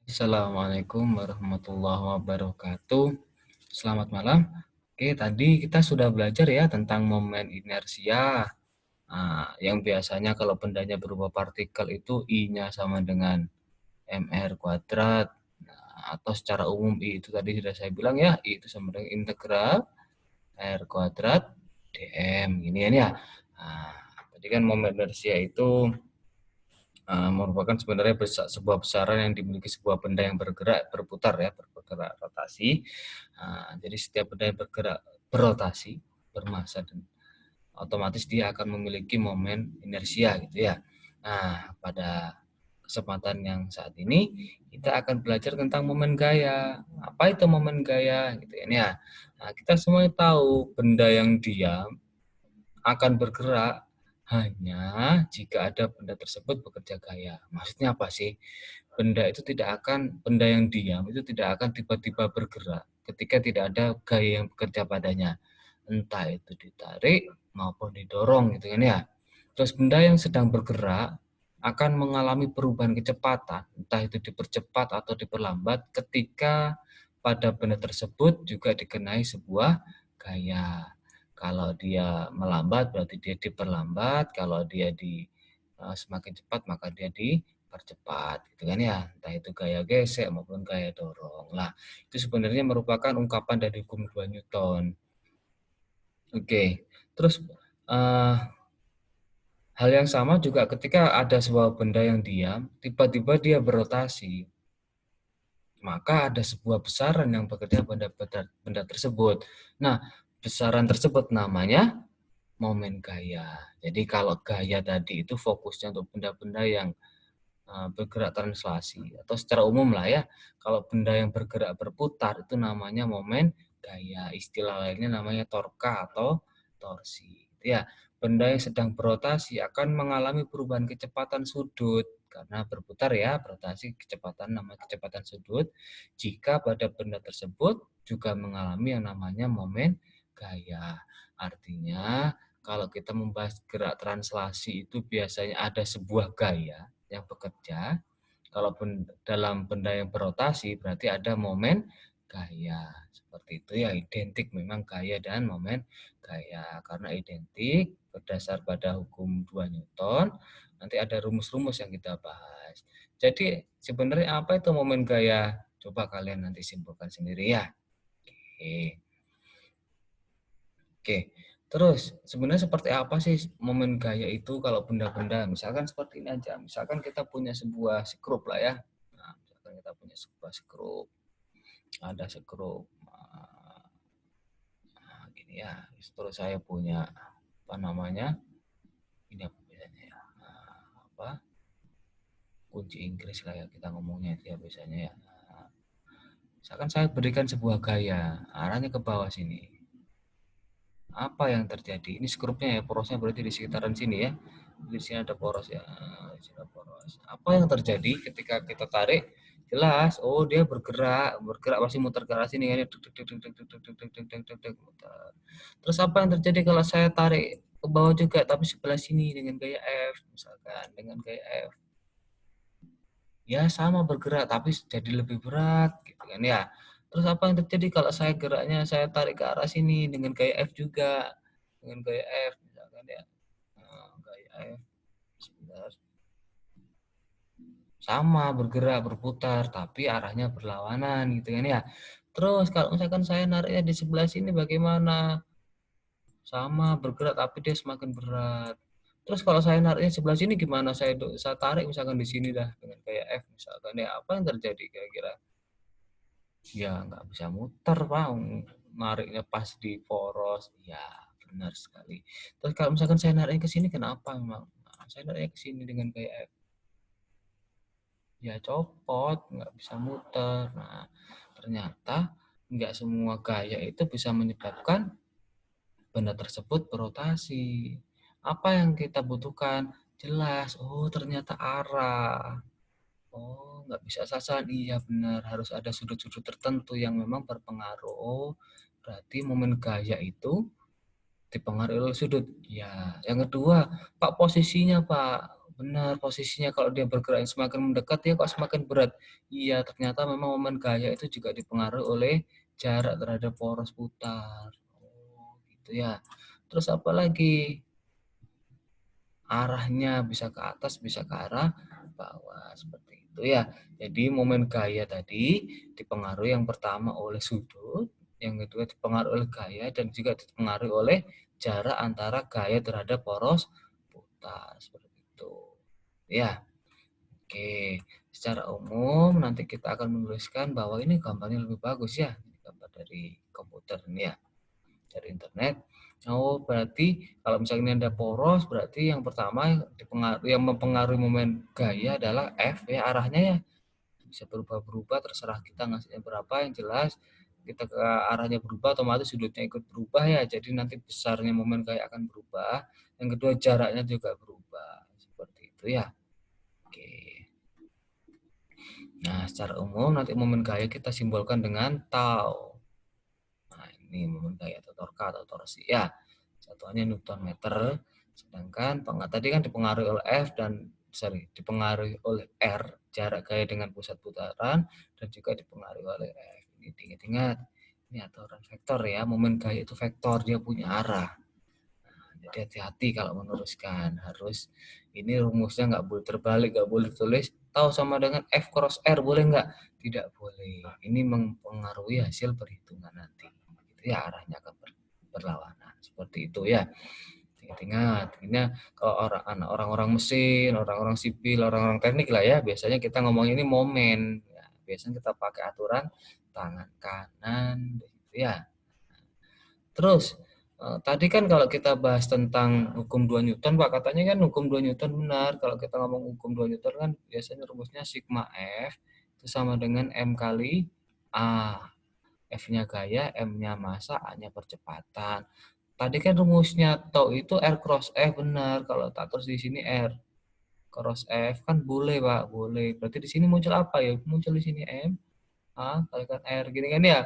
Assalamualaikum warahmatullahi wabarakatuh. Selamat malam. Oke, tadi kita sudah belajar ya tentang momen inersia. Yang biasanya kalau bendanya berupa partikel itu I-nya sama dengan mr kuadrat. Atau secara umum I itu tadi sudah saya bilang ya, I itu sama dengan integral r kuadrat dm. Gini ya. Tadi kan momen inersia itu merupakan sebenarnya sebuah besaran yang dimiliki sebuah benda yang bergerak berputar ya, bergerak rotasi. Jadi setiap benda yang bergerak berotasi bermassa dan otomatis dia akan memiliki momen inersia gitu ya. Pada kesempatan yang saat ini kita akan belajar tentang momen gaya. Apa itu momen gaya gitu ya. Kita semua tahu benda yang diam akan bergerak hanya jika ada benda tersebut bekerja gaya. Maksudnya apa sih? Benda yang diam itu tidak akan tiba-tiba bergerak ketika tidak ada gaya yang bekerja padanya. Entah itu ditarik maupun didorong gitu kan ya. Terus benda yang sedang bergerak akan mengalami perubahan kecepatan, entah itu dipercepat atau diperlambat ketika pada benda tersebut juga dikenai sebuah gaya. Kalau dia melambat berarti dia diperlambat, kalau dia semakin cepat maka dia dipercepat gitu kan ya. Entah itu gaya gesek maupun gaya dorong. Lah, itu sebenarnya merupakan ungkapan dari hukum 2 Newton. Oke. Terus hal yang sama juga ketika ada sebuah benda yang diam, tiba-tiba dia berotasi. Maka ada sebuah besaran yang bekerja pada benda tersebut. Nah, besaran tersebut namanya momen gaya. Jadi kalau gaya tadi itu fokusnya untuk benda-benda yang bergerak translasi atau secara umum lah ya. Kalau benda yang bergerak berputar itu namanya momen gaya. Istilah lainnya namanya torka atau torsi. Ya, benda yang sedang berotasi akan mengalami perubahan kecepatan sudut karena berputar ya, berotasi kecepatan namanya kecepatan sudut. Jika pada benda tersebut juga mengalami yang namanya momen gaya. Artinya kalau kita membahas gerak translasi itu biasanya ada sebuah gaya yang bekerja. Kalau dalam benda yang berotasi berarti ada momen gaya. Seperti itu ya, identik memang gaya dan momen gaya. Karena identik berdasar pada hukum 2 Newton, nanti ada rumus-rumus yang kita bahas. Jadi sebenarnya apa itu momen gaya? Coba kalian nanti simpulkan sendiri ya. Oke. Oke. Terus sebenarnya seperti apa sih momen gaya itu kalau benda-benda misalkan seperti ini aja. Misalkan kita punya sebuah skrup lah ya. Misalkan kita punya sebuah skrup. Ada skrup. Gini ya. Terus saya punya apa namanya? Ini apa biasanya ya? Apa? Kunci Inggris lah ya kita ngomongnya itu ya biasanya ya. Misalkan saya berikan sebuah gaya, arahnya ke bawah sini. Apa yang terjadi? Ini skrupnya ya, porosnya berarti di sekitaran sini ya. Di sini ada poros ya. Di sini ada poros. Apa yang terjadi ketika kita tarik? Jelas, oh dia bergerak pasti muter ke arah sini kan. Muter. Terus apa yang terjadi kalau saya tarik ke bawah juga tapi sebelah sini dengan gaya F misalkan, dengan gaya F. Ya sama bergerak tapi jadi lebih berat gitu kan ya. Terus apa yang terjadi kalau saya tarik ke arah sini dengan gaya F juga, dengan gaya F misalkan ya. Gaya F sebentar. Sama bergerak berputar tapi arahnya berlawanan gitu kan ya. Terus kalau misalkan saya nariknya di sebelah sini bagaimana? Sama bergerak tapi dia semakin berat. Terus kalau saya nariknya sebelah sini gimana? Saya tarik misalkan di sini dah dengan gaya F misalkan ya. Apa yang terjadi kira-kira? Ya nggak bisa muter Pak, nariknya pas di poros. Ya benar sekali. Terus kalau misalkan saya nariknya ke sini kenapa memang? Saya nariknya ke sini dengan gaya F. Ya copot, nggak bisa muter. Nah, ternyata nggak semua gaya itu bisa menyebabkan benda tersebut berotasi. Apa yang kita butuhkan? Jelas, oh ternyata arah. Oh, nggak bisa sasaran. Iya benar, harus ada sudut-sudut tertentu yang memang berpengaruh. Oh, berarti momen gaya itu dipengaruhi oleh sudut. Ya, yang kedua, Pak posisinya Pak. Benar, posisinya kalau dia bergerak yang semakin mendekat, dia kok semakin berat. Iya, ternyata memang momen gaya itu juga dipengaruhi oleh jarak terhadap poros putar. Oh, gitu ya. Terus apa lagi? Arahnya bisa ke atas, bisa ke arah bawah, seperti itu ya. Jadi momen gaya tadi dipengaruhi yang pertama oleh sudut, yang kedua dipengaruhi oleh gaya, dan juga dipengaruhi oleh jarak antara gaya terhadap poros putar, seperti itu. Ya, oke. Secara umum nanti kita akan menuliskan bahwa ini gambarnya lebih bagus ya, gambar dari komputer ini ya, dari internet. Oh, berarti kalau misalnya ini ada poros, berarti yang pertama yang mempengaruhi momen gaya adalah F ya, arahnya ya. Bisa berubah-berubah, terserah kita ngasihnya berapa, yang jelas kita ke arahnya berubah, otomatis sudutnya ikut berubah ya. Jadi nanti besarnya momen gaya akan berubah. Yang kedua jaraknya juga berubah. Seperti itu ya. Oke. Nah, secara umum nanti momen gaya kita simbolkan dengan tau. Nah, ini momen gaya atau torka atau torsi ya. Satuannya Newton meter. Sedangkan tadi kan dipengaruhi oleh dipengaruhi oleh R, jarak gaya dengan pusat putaran, dan juga dipengaruhi oleh F. Ini ingat-ingat, ini aturan vektor ya. Momen gaya itu vektor, dia punya arah. Jadi hati-hati kalau meneruskan, harus ini rumusnya nggak boleh terbalik, nggak boleh tulis tahu sama dengan F cross R, boleh nggak? Tidak boleh. Ini mempengaruhi hasil perhitungan nanti. Itu ya, arahnya akan berlawanan. Seperti itu ya. Ingat, ini kalau orang-orang mesin, orang-orang sipil, orang-orang teknik lah ya, biasanya kita ngomong ini momen. Ya, biasanya kita pakai aturan tangan kanan, ya. Terus tadi kan kalau kita bahas tentang hukum 2 Newton, Pak, katanya kan hukum 2 Newton benar. Kalau kita ngomong hukum 2 Newton kan biasanya rumusnya sigma F itu sama dengan M kali A. F-nya gaya, M-nya massa, A-nya percepatan. Tadi kan rumusnya tau itu R cross F benar. Kalau tak terus di sini R cross F kan boleh, Pak, boleh. Berarti di sini muncul apa ya? Muncul di sini M A kalikan R gini kan ya.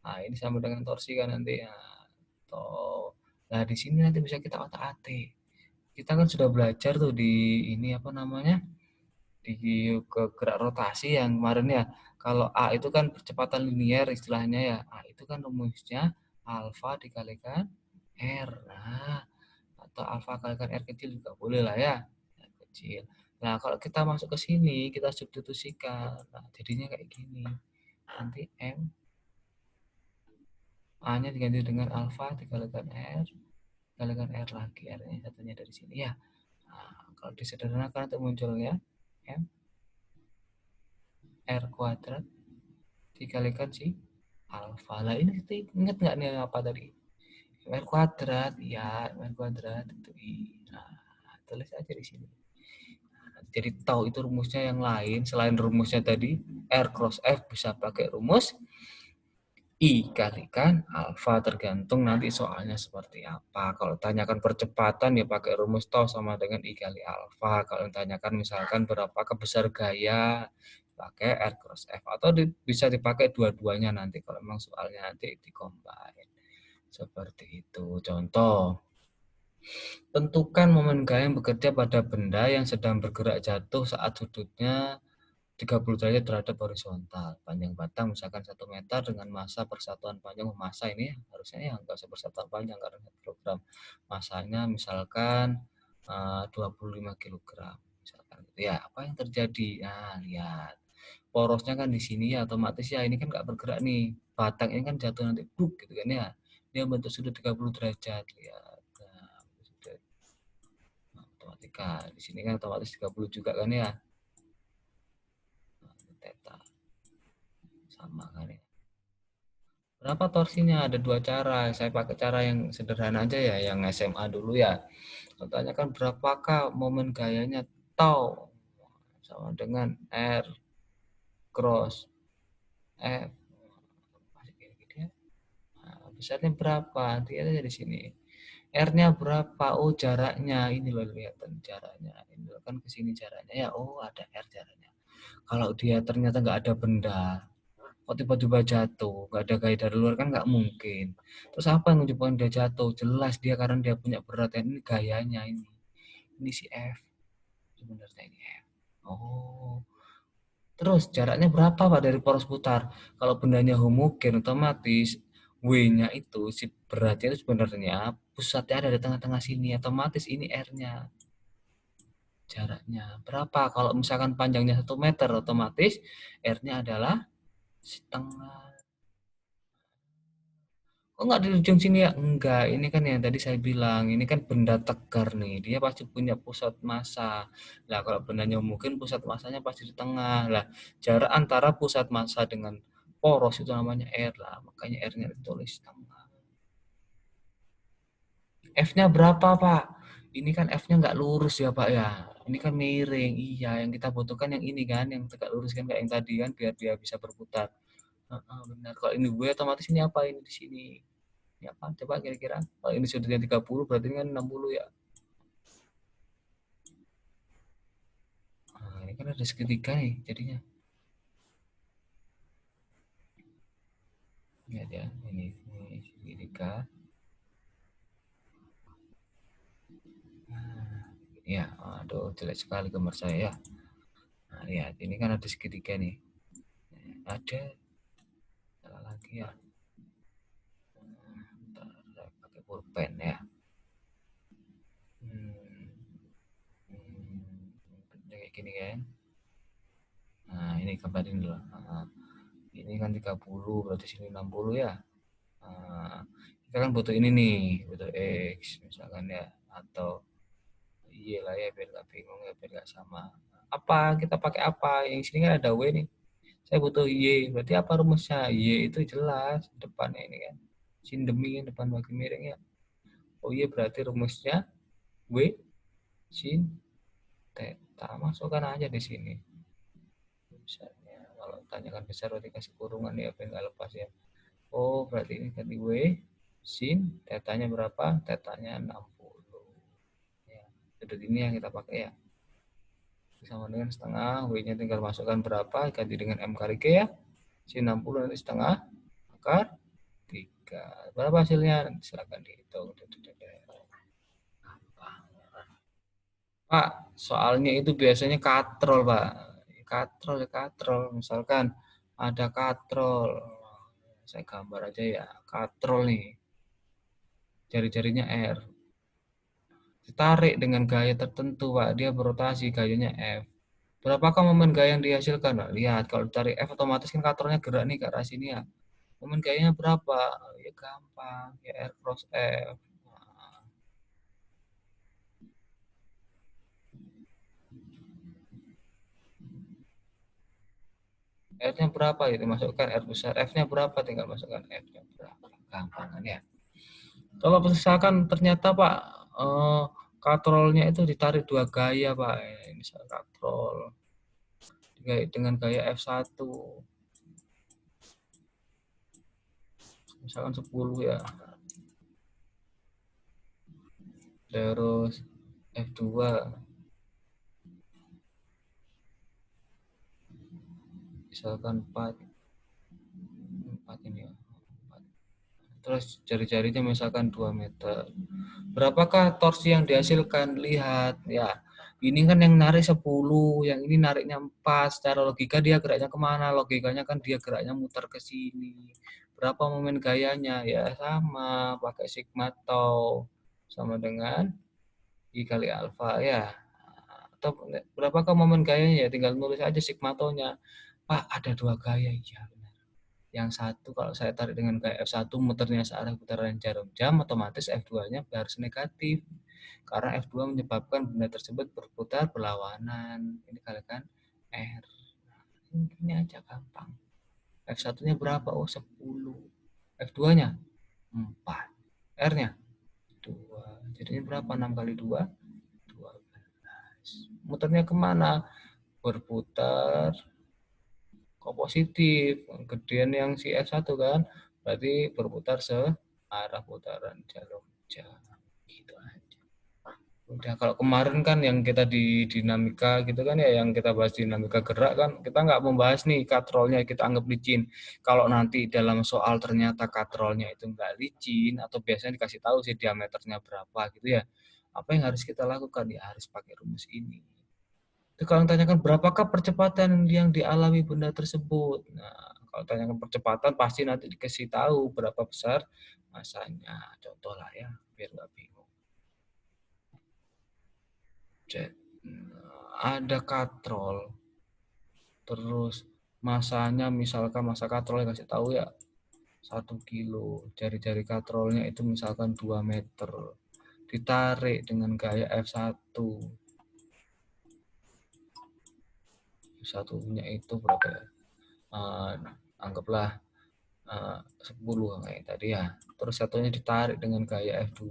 Nah, ini sama dengan torsi kan nanti. Nah, di sini nanti bisa kita otak-atik. Kita kan sudah belajar tuh di ini apa namanya? Di gerak rotasi yang kemarin ya. Kalau A itu kan percepatan linier istilahnya ya. A itu kan rumusnya alfa dikalikan R. Nah, atau alfa kalikan R kecil juga boleh lah ya. R kecil. Nah, kalau kita masuk ke sini, kita substitusikan. Nah, jadinya kayak gini. Nanti M A-nya diganti dengan alfa dikalikan R, dikalikan R lagi, R-nya satunya dari sini ya. Nah, kalau disederhanakan itu munculnya M R kuadrat dikalikan si alfa. Lah ini kita ingat nggak nih apa tadi? R kuadrat, ya R kuadrat itu I. Nah, tulis aja di sini. Jadi tahu itu rumusnya yang lain selain rumusnya tadi R cross F bisa pakai rumus I kalikan alfa, tergantung nanti soalnya seperti apa. Kalau tanyakan percepatan ya pakai rumus tau sama dengan I kali alfa. Kalau tanyakan misalkan berapakah besar gaya, pakai R cross F. Atau bisa dipakai dua-duanya nanti kalau memang soalnya nanti di-combine. Seperti itu. Contoh, tentukan momen gaya yang bekerja pada benda yang sedang bergerak jatuh saat sudutnya 30 derajat terhadap horizontal. Panjang batang misalkan 1 meter dengan massa persatuan panjang massa ini harusnya ya nggak usah persatuan panjang karena 1 kilogram. Massanya misalkan 25 kilogram. Misalkan gitu ya. Apa yang terjadi? Nah, lihat. Porosnya kan di sini ya otomatis ya ini kan nggak bergerak nih. Batang ini kan jatuh nanti buk gitu kan ya. Dia bentuk sudut 30 derajat. Lihat. Nah, sudut matematika. Di sini kan otomatis 30 juga kan ya. Theta sama kan ya. Berapa torsinya? Ada dua cara. Saya pakai cara yang sederhana aja ya, yang SMA dulu ya. Contohnya kan berapakah momen gayanya tau sama dengan R cross F. Nah, besarnya berapa? Lihat aja di sini. R-nya berapa? Oh, jaraknya. Ini loh, lihat jaraknya. Ini loh, kan ke sini jaraknya ya. Oh, ada R jaraknya. Kalau dia ternyata nggak ada benda, kok tiba-tiba jatuh, nggak ada gaya dari luar kan nggak mungkin. Terus apa yang menyebabkan dia jatuh? Jelas dia karena dia punya berat, ini gayanya ini si F. sebenarnya ini R. Oh. Terus jaraknya berapa Pak dari poros putar? Kalau bendanya homogen otomatis W-nya itu si beratnya itu sebenarnya pusatnya ada di tengah-tengah sini. Otomatis ini R-nya. Jaraknya berapa? Kalau misalkan panjangnya 1 meter otomatis R-nya adalah setengah. Oh enggak di ujung sini ya? Enggak, ini kan yang tadi saya bilang, ini kan benda tegar nih, dia pasti punya pusat massa. Nah, kalau bendanya mungkin pusat massanya pasti di tengah. Lah, jarak antara pusat massa dengan poros itu namanya R lah, makanya R-nya ditulis tengah. F-nya berapa, Pak? Ini kan F-nya nggak lurus ya, Pak ya. Ini kan miring. Iya, yang kita butuhkan yang ini kan, yang tegak lurus kan kayak yang tadi kan, biar dia bisa berputar. Benar. Kalau ini gue otomatis ini apa ini di sini? Ya apa? Coba kira-kira. Kalau ini sudutnya 30 berarti ini kan 60 ya. Nah, ini kan ada segitiga nih jadinya. Lihat ya, ini segitiga. Nah, ya, aduh jelek sekali gambar saya ya. Nah, lihat, ini kan ada segitiga nih. Ada salah lagi ya. Bentar, saya pakai pulpen ya. Hmm, kayak gini kan. Nah, ini gambarin dulu. Nah, ini kan 30 berarti sini 60 ya. Nah, kita kan butuh ini nih, butuh X misalkan ya, atau iya lah ya biar nggak bingung ya biar nggak sama. Apa kita pakai apa? Yang sini kan ada W nih. Saya butuh Y. Berarti apa rumusnya? Y itu jelas depannya ini kan. Sin demi kan depan bagi miring ya. Oh iya berarti rumusnya W sin theta. Masukkan aja di sini. Misalnya kalau tanyakan besar berarti kasih kurungan ya biar nggak lepas ya. Oh berarti ini tadi W sin tetanya berapa? Tetanya 60. Ya, sudut ini yang kita pakai ya. Sama dengan setengah, W-nya tinggal masukkan berapa, ganti dengan M kali G ya. Si 60 nanti setengah, akar 3. Berapa hasilnya? Silakan dihitung. Pak, soalnya itu biasanya katrol, Pak. Katrol, ya katrol. Misalkan ada katrol. Saya gambar aja ya. Katrol nih. Jari-jarinya R. Ditarik dengan gaya tertentu, Pak. Dia berotasi, gayanya F. Berapakah momen gaya yang dihasilkan? Nah, lihat, kalau ditarik F otomatis kan katrolnya gerak nih ke arah sini ya. Momen gayanya berapa? Ya gampang, ya R cross F. Nah, R-nya berapa? Itu masukkan R besar. F-nya berapa? Tinggal masukkan F-nya berapa. Gampang kan ya. Kalau misalkan ternyata Pak, katrolnya itu ditarik dua gaya Pak. Misal katrol dengan gaya F1. Misalkan 10 ya. Terus F2 misalkan 4 ini ya. Terus jari-jarinya misalkan 2 meter. Berapakah torsi yang dihasilkan? Lihat ya. Ini kan yang narik 10, yang ini nariknya 4. Secara logika dia geraknya kemana? Logikanya kan dia geraknya muter ke sini. Berapa momen gayanya? Ya sama, pakai sigma tau. Sama dengan I kali alfa ya. Atau berapakah momen gayanya? Ya tinggal nulis aja sigma tau-nya. Pak, ada dua gaya. Ya. Yang satu kalau saya tarik dengan gaya F1 muternya searah putaran jarum jam, otomatis F2-nya harus negatif. Karena F2 menyebabkan benda tersebut berputar berlawanan. Ini kalikan R. Nah, ini aja gampang. F1-nya berapa? Oh, 10. F2-nya 4. R-nya 2. Jadinya berapa? 6 kali 2? 12. Muternya kemana? Berputar kok positif gedean yang si F1 kan berarti berputar searah putaran jarum jam gitu aja. Udah kalau kemarin kan yang kita di dinamika gitu kan ya yang kita bahas dinamika gerak kan kita nggak membahas nih katrolnya kita anggap licin. Kalau nanti dalam soal ternyata katrolnya itu nggak licin atau biasanya dikasih tahu sih diameternya berapa gitu ya, apa yang harus kita lakukan ya harus pakai rumus ini. Kalau tanyakan berapakah percepatan yang dialami benda tersebut. Nah, kalau tanyakan percepatan pasti nanti dikasih tahu berapa besar masanya. Contoh lah ya, biar nggak bingung. Ada katrol, terus masanya misalkan masa katrolnya kasih tahu ya 1 kilo, jari-jari katrolnya itu misalkan 2 meter, ditarik dengan gaya F1, satunya itu berapa ya? Anggaplah 10 kayak tadi ya, terus satunya ditarik dengan gaya F2,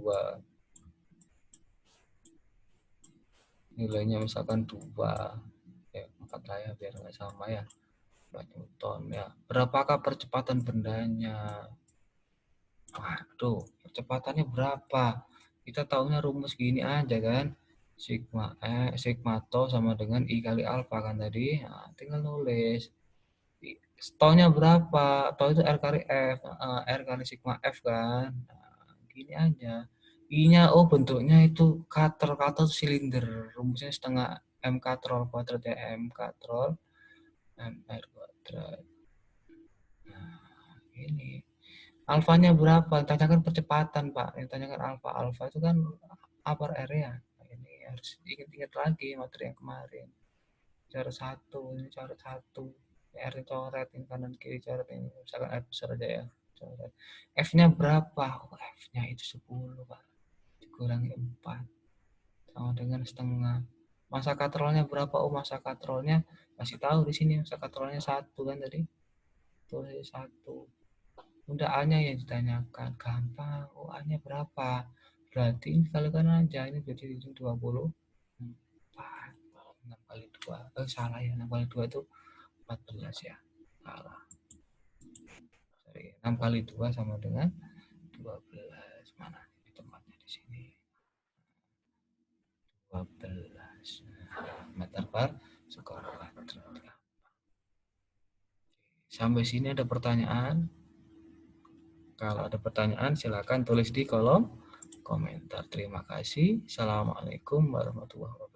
nilainya misalkan 2, ya 4 lah ya biar nggak sama ya, 4 Newton ya. Berapakah percepatan bendanya? Waduh, percepatannya berapa? Kita tahunya rumus gini aja kan. Sigma tau sama dengan I kali alfa kan tadi. Nah, tinggal nulis. Taunya berapa? Tau itu R kali F. R kali sigma F kan. Nah, gini aja. I-nya, oh bentuknya itu katrol. Katrol itu silinder. Rumusnya setengah M katrol kuadrat ya. M katrol. M R kuadrat. Nah, ini. Alfanya berapa? Tanyakan percepatan, Pak. Yang tanyakan alfa. Alfa itu kan upper area. Nah, ini harus ingat-ingat lagi materi yang kemarin. Cara satu, ini cara satu. R coret, ini kanan kiri coret, ini misalkan F besar aja ya. Coret. F-nya berapa? Oh, F-nya itu 10, Pak. Dikurangi 4. Sama dengan setengah. Masa katrolnya berapa? Oh, masa katrolnya masih tahu di sini. Masa katrolnya 1 kan tadi. Tulis 1. Udah A-nya yang ditanyakan, gampang. Oh, A-nya berapa? Berarti ini kalikan aja, ini berarti 24. 6 kali 2. Salah ya, 6 kali 2 itu 14 ya. Salah. Sorry, 6 kali 2 sama dengan 12. Mana? Ini tempatnya di sini. 12 meter per kuadrat. Sampai sini ada pertanyaan? Kalau ada pertanyaan silakan tulis di kolom komentar. Terima kasih. Assalamualaikum warahmatullahi wabarakatuh.